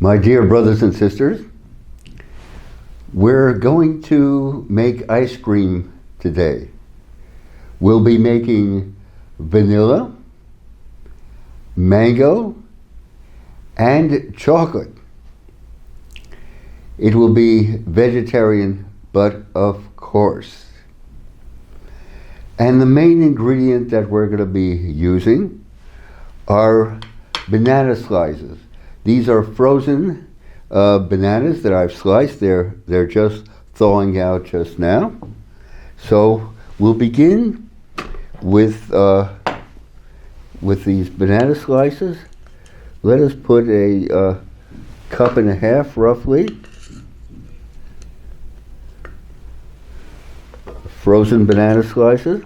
My dear brothers and sisters, we're going to make ice cream today. We'll be making vanilla, mango, and chocolate. It will be vegetarian, but of course. And the main ingredient that we're going to be using are banana slices. These are frozen bananas that I've sliced. They're just thawing out just now. So we'll begin with these banana slices. Let us put a cup and a half, roughly, frozen banana slices.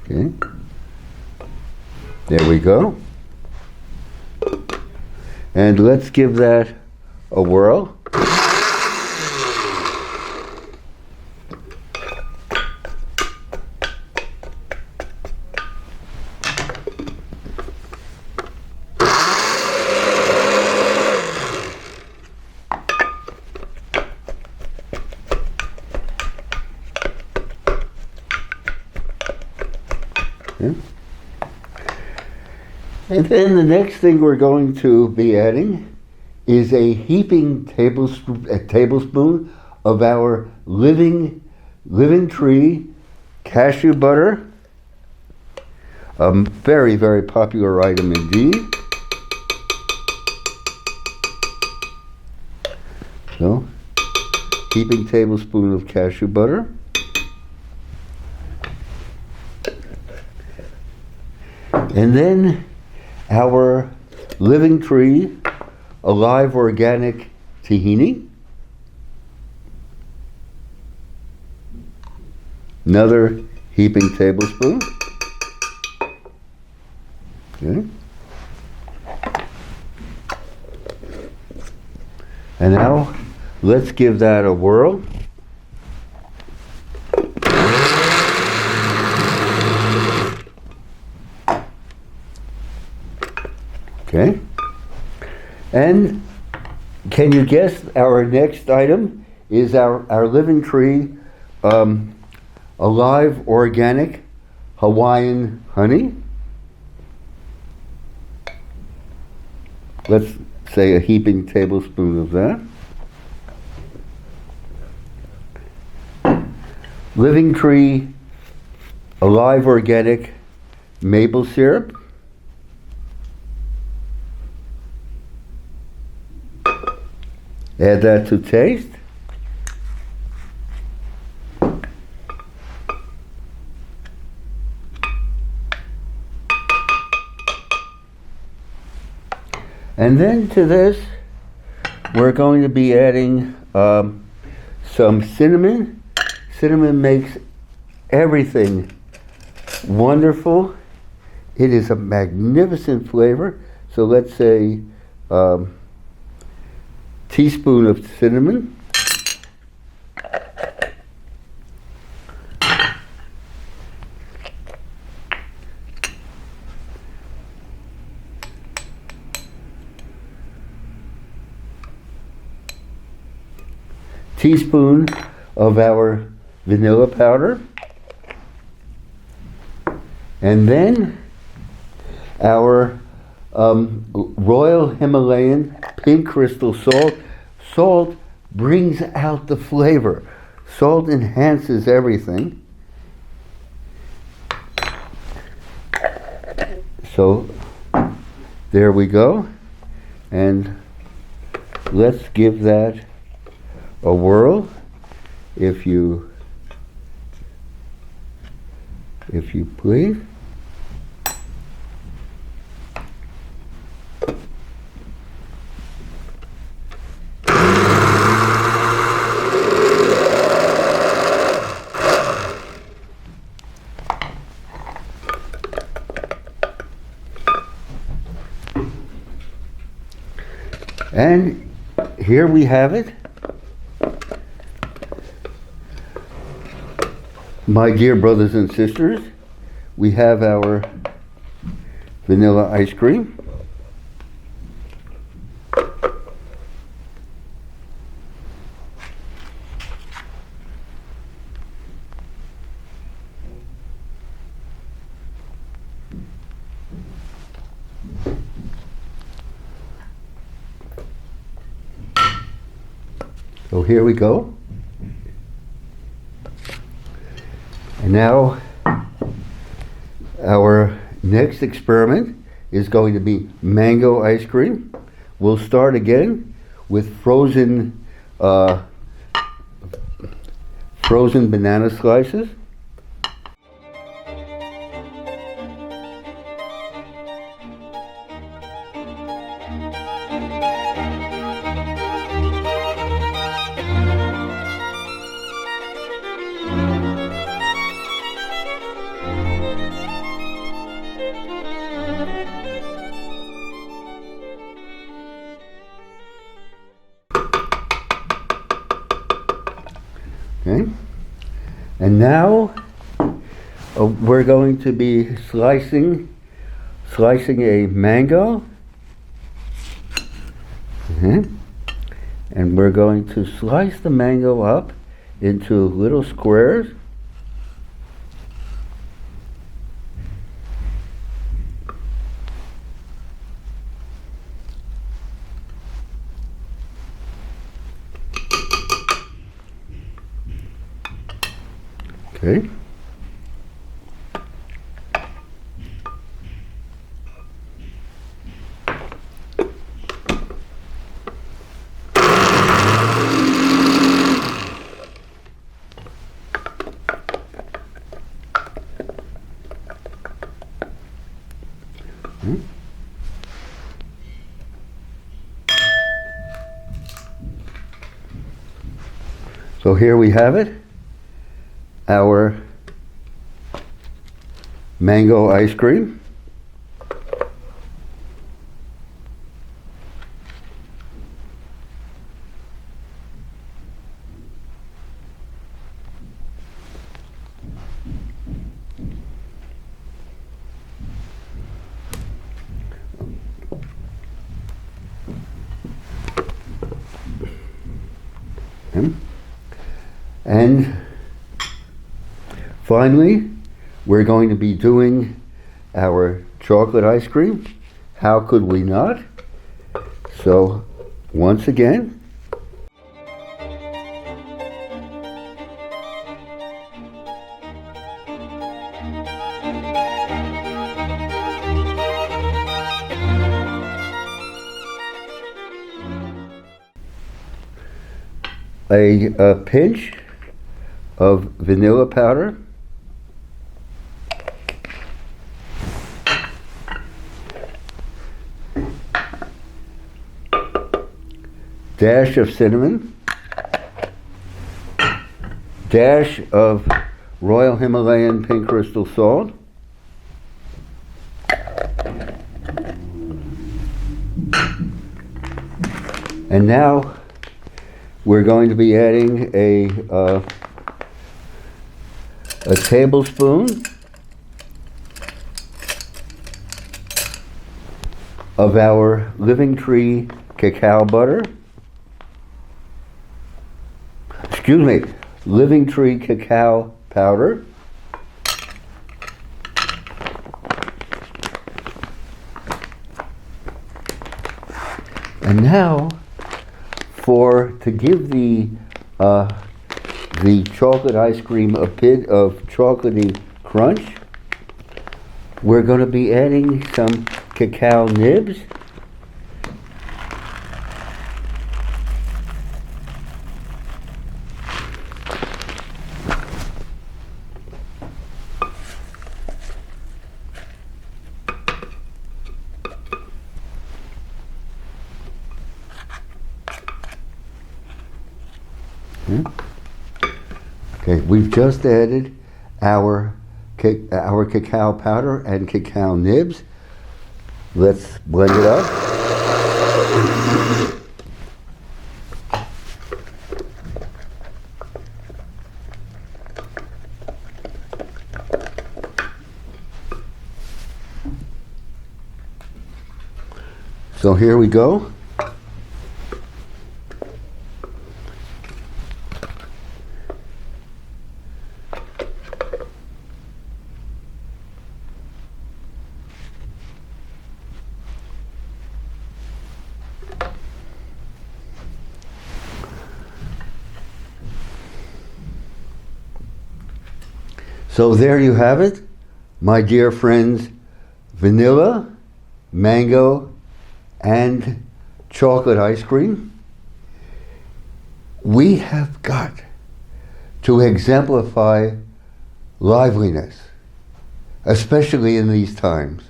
Okay. There we go. And let's give that a whirl. And then the next thing we're going to be adding is a heaping tablespoon of our living tree cashew butter. A very, very popular item indeed. So, heaping tablespoon of cashew butter. And then our living tree alive organic tahini. Another heaping tablespoon. Okay. And now let's give that a whirl. Okay. And can you guess our next item is our living tree alive organic Hawaiian honey. Let's say a heaping tablespoon of that. Living tree alive organic maple syrup. Add that to taste. And then to this, we're going to be adding some cinnamon. Cinnamon makes everything wonderful. It is a magnificent flavor. So let's say teaspoon of cinnamon. Teaspoon of our vanilla powder. And then our Royal Himalayan pink crystal salt. Salt brings out the flavor. Salt enhances everything. So there we go. And let's give that a whirl, if you please. And here we have it. My dear brothers and sisters, we have our vanilla ice cream. So here we go. And now our next experiment is going to be mango ice cream. We'll start again with frozen banana slices. Okay. And now we're going to be slicing a mango. And we're going to slice the mango up into little squares. Okay. So here we have it, our mango ice cream. And finally, we're going to be doing our chocolate ice cream. How could we not? So, once again, a pinch of vanilla powder, dash of cinnamon, dash of Royal Himalayan pink crystal salt, and now we're going to be adding a tablespoon of our Living Tree cacao butter. Excuse me, Living Tree cacao powder. And now, to give the chocolate ice cream a bit of chocolatey crunch, we're going to be adding some cacao nibs. Okay, we've just added our cacao powder and cacao nibs. Let's blend it up. So here we go. So there you have it, my dear friends, vanilla, mango, and chocolate ice cream. We have got to exemplify liveliness, especially in these times,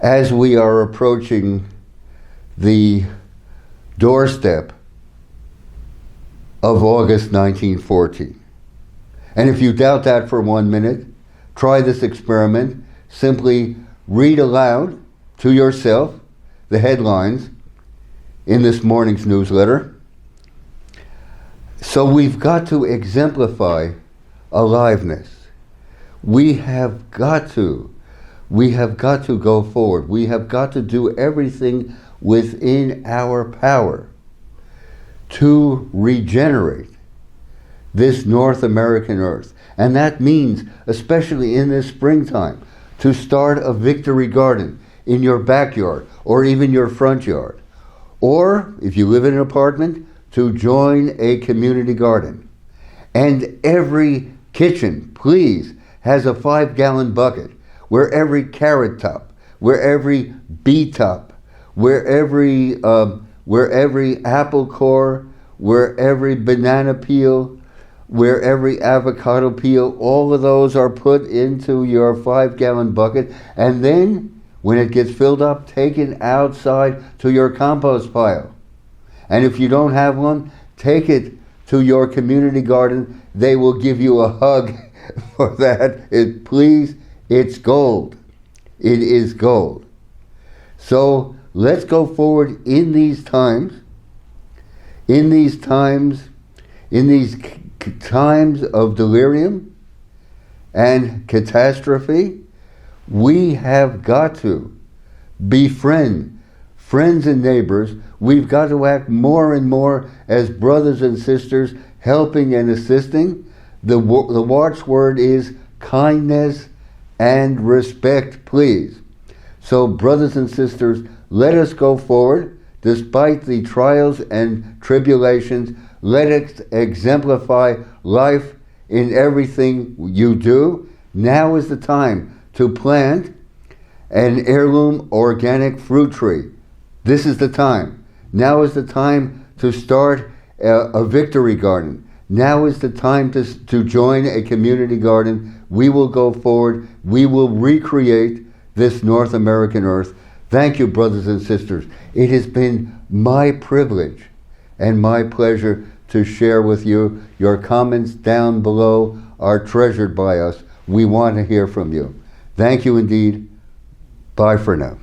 as we are approaching the doorstep of August 1914. And if you doubt that for 1 minute, try this experiment. Simply read aloud to yourself the headlines in this morning's newsletter. So we've got to exemplify aliveness. We have got to go forward. We have got to do everything within our power to regenerate this North American earth. And that means, especially in this springtime, to start a victory garden in your backyard or even your front yard. Or, if you live in an apartment, to join a community garden. And every kitchen, please, has a 5-gallon bucket where every carrot top, where every beet top, where every apple core, where every banana peel, where every avocado peel, all of those are put into your 5-gallon bucket, and then when it gets filled up, taken outside to your compost pile. And if you don't have one, take it to your community garden. They will give you a hug for that. Please, it's gold. It is gold. So let's go forward in these times, in these times of delirium and catastrophe. We have got to befriend friends and neighbors. We've got to act more and more as brothers and sisters, helping and assisting. The watchword is kindness and respect, please. So, brothers and sisters, let us go forward despite the trials and tribulations. Let it exemplify life in everything you do. Now is the time to plant an heirloom organic fruit tree. This is the time. Now is the time to start a victory garden. Now is the time to join a community garden. We will go forward. We will recreate this North American earth. Thank you, brothers and sisters. It has been my privilege and my pleasure to share with you. Your comments down below are treasured by us. We want to hear from you. Thank you indeed. Bye for now.